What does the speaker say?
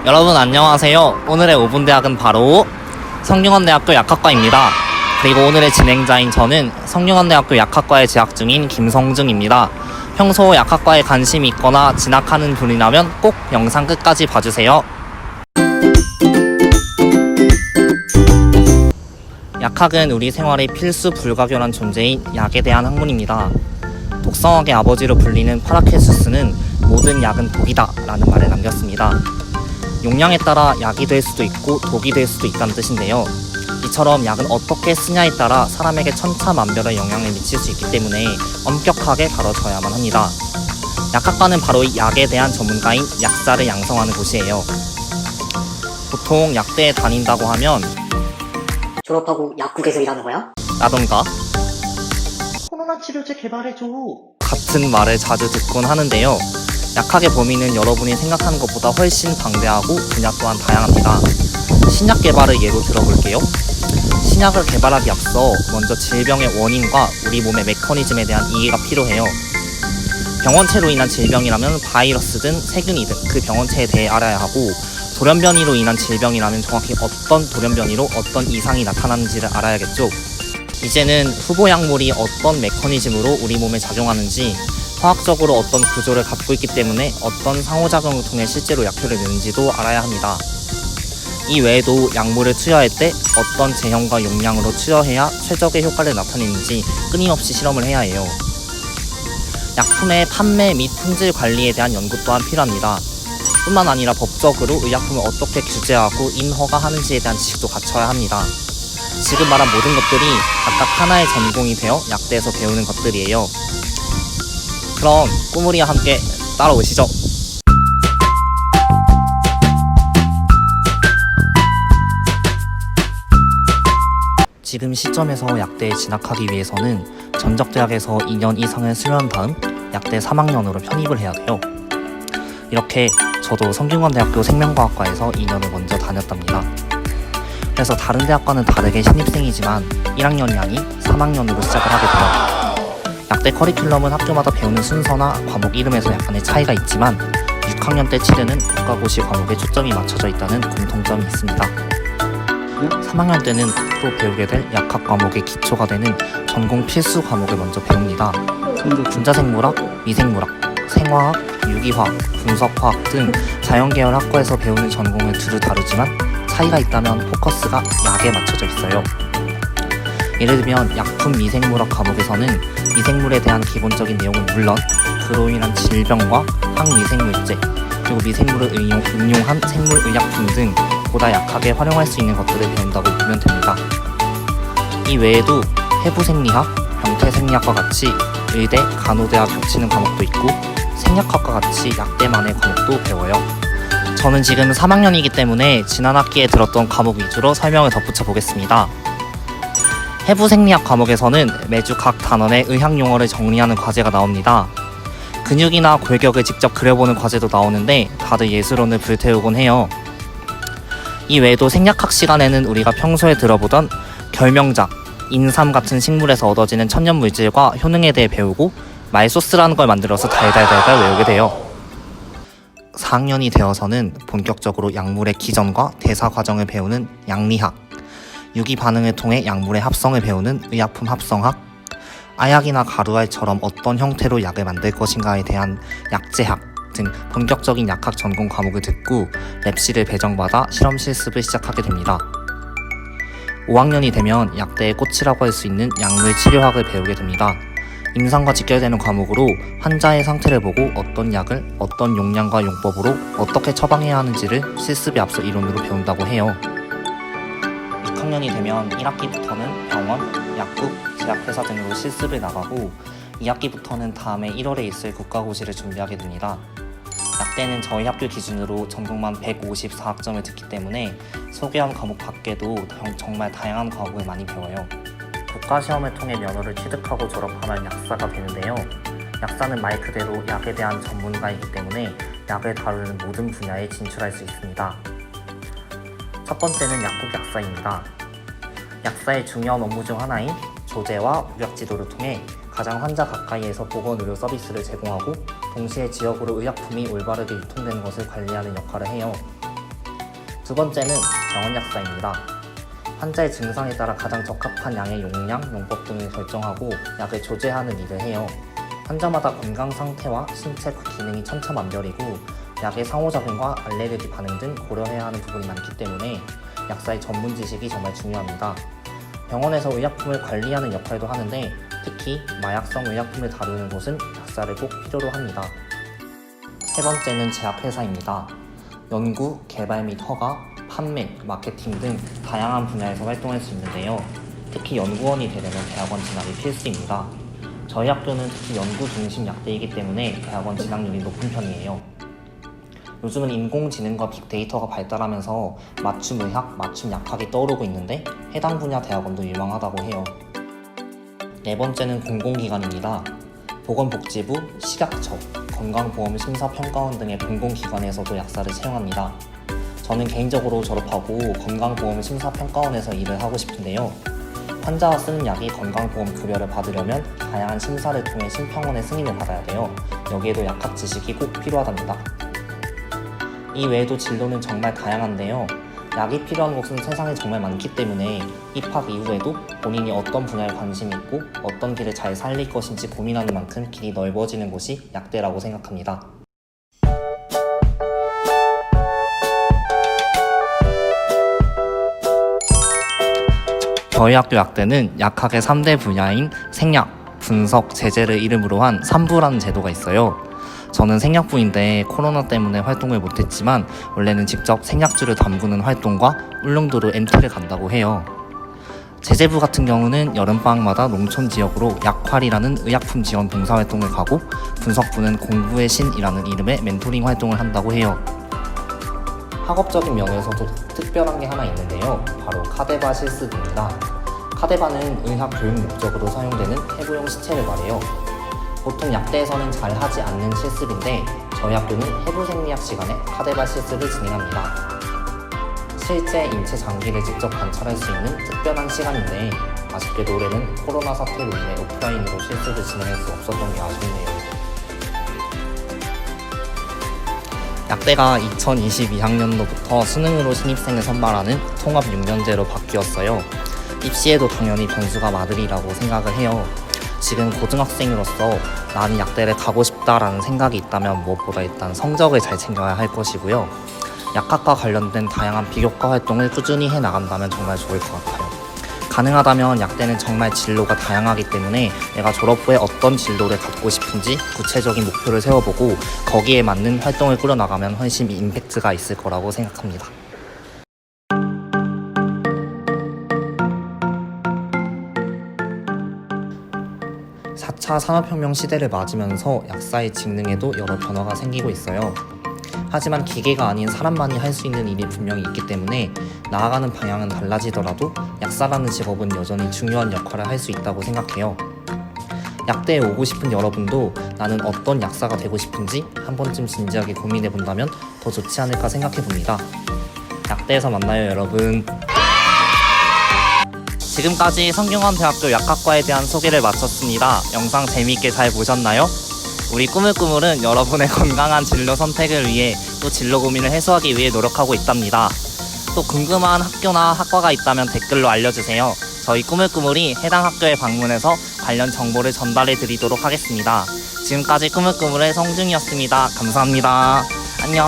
여러분 안녕하세요. 오늘의 5분 대학은 바로 성균관대학교 약학과입니다. 그리고 오늘의 진행자인 저는 성균관대학교 약학과에 재학 중인 김성중입니다. 평소 약학과에 관심이 있거나 진학하는 분이라면 꼭 영상 끝까지 봐주세요. 약학은 우리 생활의 필수 불가결한 존재인 약에 대한 학문입니다. 독성학의 아버지로 불리는 파라켈수스는 모든 약은 독이다 라는 말을 남겼습니다. 용량에 따라 약이 될 수도 있고 독이 될 수도 있다는 뜻인데요. 이처럼 약은 어떻게 쓰냐에 따라 사람에게 천차만별의 영향을 미칠 수 있기 때문에 엄격하게 다뤄져야만 합니다. 약학과는 바로 이 약에 대한 전문가인 약사를 양성하는 곳이에요. 보통 약대에 다닌다고 하면 졸업하고 약국에서 일하는 거야? 라던가 코로나 치료제 개발해줘. 같은 말을 자주 듣곤 하는데요. 약학의 범위는 여러분이 생각하는 것보다 훨씬 방대하고 분야 또한 다양합니다. 신약 개발을 예로 들어볼게요. 신약을 개발하기 앞서 먼저 질병의 원인과 우리 몸의 메커니즘에 대한 이해가 필요해요. 병원체로 인한 질병이라면 바이러스든 세균이든 그 병원체에 대해 알아야 하고, 돌연변이로 인한 질병이라면 정확히 어떤 돌연변이로 어떤 이상이 나타나는지를 알아야겠죠. 이제는 후보 약물이 어떤 메커니즘으로 우리 몸에 작용하는지, 화학적으로 어떤 구조를 갖고 있기 때문에 어떤 상호작용을 통해 실제로 약효를 내는지도 알아야 합니다. 이 외에도 약물을 투여할 때 어떤 제형과 용량으로 투여해야 최적의 효과를 나타내는지 끊임없이 실험을 해야 해요. 약품의 판매 및 품질 관리에 대한 연구 또한 필요합니다. 뿐만 아니라 법적으로 의약품을 어떻게 규제하고 인허가하는지에 대한 지식도 갖춰야 합니다. 지금 말한 모든 것들이 각각 하나의 전공이 되어 약대에서 배우는 것들이에요. 그럼 꾸물이와 함께 따라오시죠. 지금 시점에서 약대에 진학하기 위해서는 전적대학에서 2년 이상을 수료한 다음 약대 3학년으로 편입을 해야 돼요. 이렇게 저도 성균관대학교 생명과학과에서 2년을 먼저 다녔답니다. 그래서 다른 대학과는 다르게 신입생이지만 1학년이 아닌 3학년으로 시작을 하게 돼요. 약대 커리큘럼은 학교마다 배우는 순서나 과목 이름에서 약간의 차이가 있지만 6학년 때 치르는 국가고시 과목에 초점이 맞춰져 있다는 공통점이 있습니다. 3학년 때는 앞으로 배우게 될 약학 과목의 기초가 되는 전공 필수 과목을 먼저 배웁니다. 분자생물학, 미생물학, 생화학, 유기화학, 분석화학 등 자연계열 학과에서 배우는 전공을 두루 다루지만 차이가 있다면 포커스가 약에 맞춰져 있어요. 예를 들면 약품 미생물학 과목에서는 미생물에 대한 기본적인 내용은 물론 그로 인한 질병과 항미생물제, 그리고 미생물을 응용한 생물의약품 등 보다 약하게 활용할 수 있는 것들을 배운다고 보면 됩니다. 이 외에도 해부생리학, 병태생리학과 같이 의대, 간호대와 겹치는 과목도 있고 생약학과 같이 약대만의 과목도 배워요. 저는 지금 3학년이기 때문에 지난 학기에 들었던 과목 위주로 설명을 덧붙여 보겠습니다. 해부생리학 과목에서는 매주 각 단원의 의학용어를 정리하는 과제가 나옵니다. 근육이나 골격을 직접 그려보는 과제도 나오는데 다들 예술론을 불태우곤 해요. 이 외에도 생약학 시간에는 우리가 평소에 들어보던 결명작, 인삼 같은 식물에서 얻어지는 천연물질과 효능에 대해 배우고 말소스라는 걸 만들어서 달달달달 외우게 돼요. 4학년이 되어서는 본격적으로 약물의 기전과 대사 과정을 배우는 약리학, 유기 반응을 통해 약물의 합성을 배우는 의약품 합성학, 아약이나 가루알처럼 어떤 형태로 약을 만들 것인가에 대한 약제학 등 본격적인 약학 전공 과목을 듣고 랩실을 배정받아 실험 실습을 시작하게 됩니다. 5학년이 되면 약대의 꽃이라고 할 수 있는 약물 치료학을 배우게 됩니다. 임상과 직결되는 과목으로 환자의 상태를 보고 어떤 약을 어떤 용량과 용법으로 어떻게 처방해야 하는지를 실습에 앞서 이론으로 배운다고 해요. 6학년이 되면 1학기부터는 병원, 약국, 제약회사 등으로 실습을 나가고 2학기부터는 다음해 1월에 있을 국가고시를 준비하게 됩니다. 약대는 저희 학교 기준으로 전공만 154학점을 듣기 때문에 소개한 과목 밖에도 정말 다양한 과목을 많이 배워요. 국가시험을 통해 면허를 취득하고 졸업하면 약사가 되는데요. 약사는 말 그대로 약에 대한 전문가이기 때문에 약을 다루는 모든 분야에 진출할 수 있습니다. 첫 번째는 약국 약사입니다. 약사의 중요한 업무 중 하나인 조제와 우약 지도를 통해 가장 환자 가까이에서 보건의료 서비스를 제공하고 동시에 지역으로 의약품이 올바르게 유통되는 것을 관리하는 역할을 해요. 두 번째는 병원 약사입니다. 환자의 증상에 따라 가장 적합한 양의 용량, 용법 등을 결정하고 약을 조제하는 일을 해요. 환자마다 건강 상태와 신체 기능이 천차만별이고 약의 상호작용과 알레르기 반응 등 고려해야 하는 부분이 많기 때문에 약사의 전문 지식이 정말 중요합니다. 병원에서 의약품을 관리하는 역할도 하는데 특히 마약성 의약품을 다루는 곳은 약사를 꼭 필요로 합니다. 세 번째는 제약회사입니다. 연구, 개발 및 허가, 판매, 마케팅 등 다양한 분야에서 활동할 수 있는데요. 특히 연구원이 되려면 대학원 진학이 필수입니다. 저희 학교는 특히 연구 중심 약대이기 때문에 대학원 진학률이 높은 편이에요. 요즘은 인공지능과 빅데이터가 발달하면서 맞춤 의학, 맞춤 약학이 떠오르고 있는데 해당 분야 대학원도 유망하다고 해요. 네 번째는 공공기관입니다. 보건복지부, 식약처, 건강보험심사평가원 등의 공공기관에서도 약사를 채용합니다. 저는 개인적으로 졸업하고 건강보험심사평가원에서 일을 하고 싶은데요. 환자가 쓰는 약이 건강보험 급여를 받으려면 다양한 심사를 통해 심평원의 승인을 받아야 돼요. 여기에도 약학 지식이 꼭 필요하답니다. 이 외에도 진로는 정말 다양한데요. 약이 필요한 곳은 세상에 정말 많기 때문에 입학 이후에도 본인이 어떤 분야에 관심이 있고 어떤 길을 잘 살릴 것인지 고민하는 만큼 길이 넓어지는 곳이 약대라고 생각합니다. 저희 학교 약대는 약학의 3대 분야인 생약, 분석, 제재를 이름으로 한 3부라는 제도가 있어요. 저는 생약부인데 코로나 때문에 활동을 못했지만 원래는 직접 생약주를 담그는 활동과 울릉도로 MT를 간다고 해요. 제재부 같은 경우는 여름방학마다 농촌 지역으로 약활이라는 의약품 지원 봉사활동을 가고 분석부는 공부의 신이라는 이름의 멘토링 활동을 한다고 해요. 학업적인 면에서도 특별한 게 하나 있는데요. 바로 카데바 실습입니다. 카데바는 의학 교육 목적으로 사용되는 해부용 시체를 말해요. 보통 약대에서는 잘 하지 않는 실습인데 저희 학교는 해부생리학 시간에 카데바 실습을 진행합니다. 실제 인체 장기를 직접 관찰할 수 있는 특별한 시간인데 아쉽게도 올해는 코로나 사태로 인해 오프라인으로 실습을 진행할 수 없었던 게 아쉽네요. 약대가 2022학년도부터 수능으로 신입생을 선발하는 통합 6년제로 바뀌었어요. 입시에도 당연히 변수가 많으리라고 생각을 해요. 지금 고등학생으로서 나는 약대를 가고 싶다라는 생각이 있다면 무엇보다 일단 성적을 잘 챙겨야 할 것이고요. 약학과 관련된 다양한 비교과 활동을 꾸준히 해나간다면 정말 좋을 것 같아요. 가능하다면 약대는 정말 진로가 다양하기 때문에 내가 졸업 후에 어떤 진로를 갖고 싶은지 구체적인 목표를 세워보고 거기에 맞는 활동을 꾸려나가면 훨씬 임팩트가 있을 거라고 생각합니다. 4차 산업혁명 시대를 맞으면서 약사의 직능에도 여러 변화가 생기고 있어요. 하지만 기계가 아닌 사람만이 할 수 있는 일이 분명히 있기 때문에 나아가는 방향은 달라지더라도 약사라는 직업은 여전히 중요한 역할을 할 수 있다고 생각해요. 약대에 오고 싶은 여러분도 나는 어떤 약사가 되고 싶은지 한 번쯤 진지하게 고민해 본다면 더 좋지 않을까 생각해 봅니다. 약대에서 만나요, 여러분. 지금까지 성균관대학교 약학과에 대한 소개를 마쳤습니다. 영상 재미있게 잘 보셨나요? 우리 꾸물꾸물은 여러분의 건강한 진로 선택을 위해 또 진로 고민을 해소하기 위해 노력하고 있답니다. 또 궁금한 학교나 학과가 있다면 댓글로 알려주세요. 저희 꾸물꾸물이 해당 학교에 방문해서 관련 정보를 전달해 드리도록 하겠습니다. 지금까지 꾸물꾸물의 성중이었습니다. 감사합니다. 안녕.